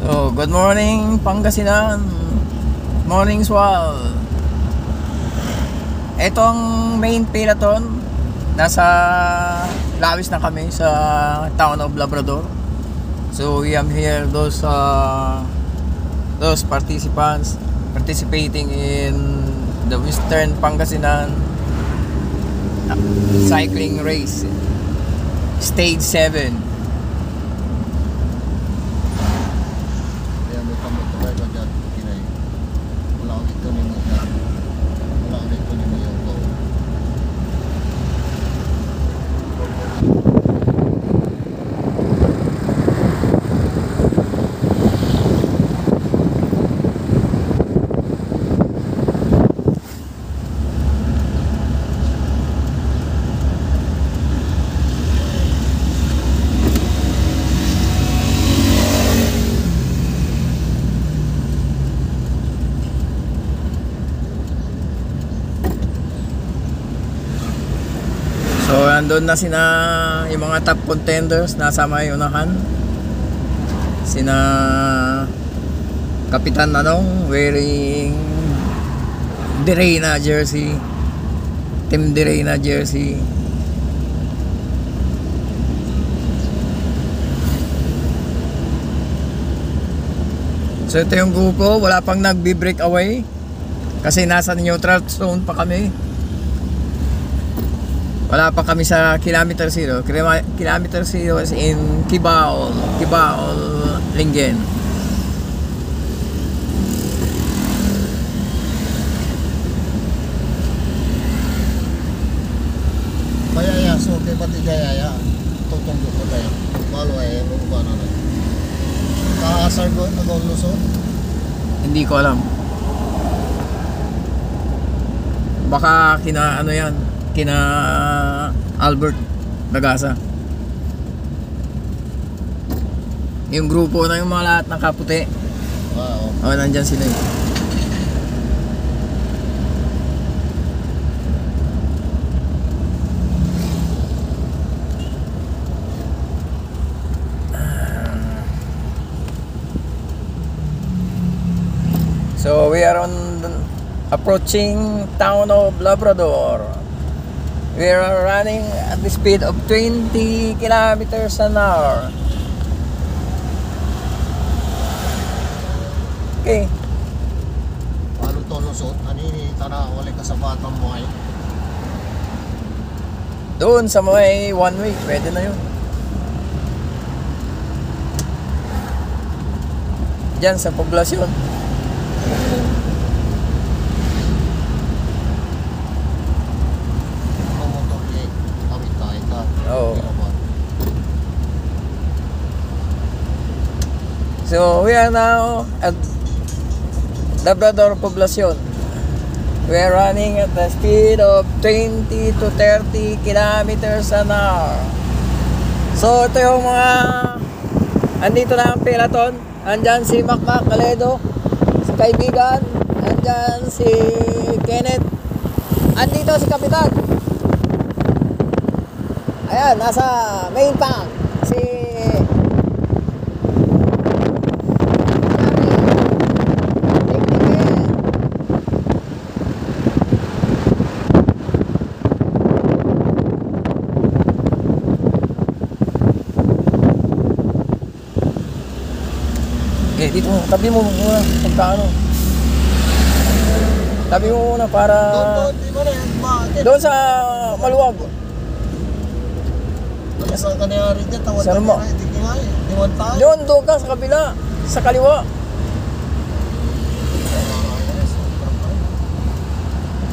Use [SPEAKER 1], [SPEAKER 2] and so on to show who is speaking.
[SPEAKER 1] Oh, good morning Pangasinan. Morning Swal. Ito ang main peloton. Nasa Lawis na kami sa town of Labrador. So we am here those participants participating in the Western Pangasinan cycling race stage 7. So andun na yung mga top contenders nasa may unahan. Sina Kapitan wearing Direyna jersey, Team Direyna jersey. So ito yung grupo, wala pang nagbi-break away kasi nasa neutral zone pa kami. Wala pa kami sa kilometer 0. Kilometer 0 is in Kibaol, Lingen.
[SPEAKER 2] Kaya so kay pati kaya tutong ko tayo. Malo ay ba na na. Kaasar go Luzon.
[SPEAKER 1] Hindi ko alam. Baka kina kina Albert Dagasa. Yung grupo na yung mga lahat ng kaputi.
[SPEAKER 2] Wow.
[SPEAKER 1] Oh, nandyan sila eh. So we are approaching town of Labrador. We are running at the speed of 20 kilometers an hour. Okay.
[SPEAKER 2] Paano to Luzon? Anini tara wala ka sa batang mo ay.
[SPEAKER 1] Doon sa may one way, pwede na yun. Diyan sa poblasyon. Oh. So we are now at Labrador Poblacion. We are running at the speed of 20 to 30 kilometers an hour. So ito yung mga andito na ang peloton. Andyan si Macmac Caledo, si kaibigan. Andyan si Kenneth. Andito si Kapitan. Ayan, nasa main tank si dito, tabi mo muna pagkaano. Tabi mo muna para doon sa maluwag.
[SPEAKER 2] Saan ka nangyari dyan? Tawad
[SPEAKER 1] Doon ka sa kabila, sa kaliwa.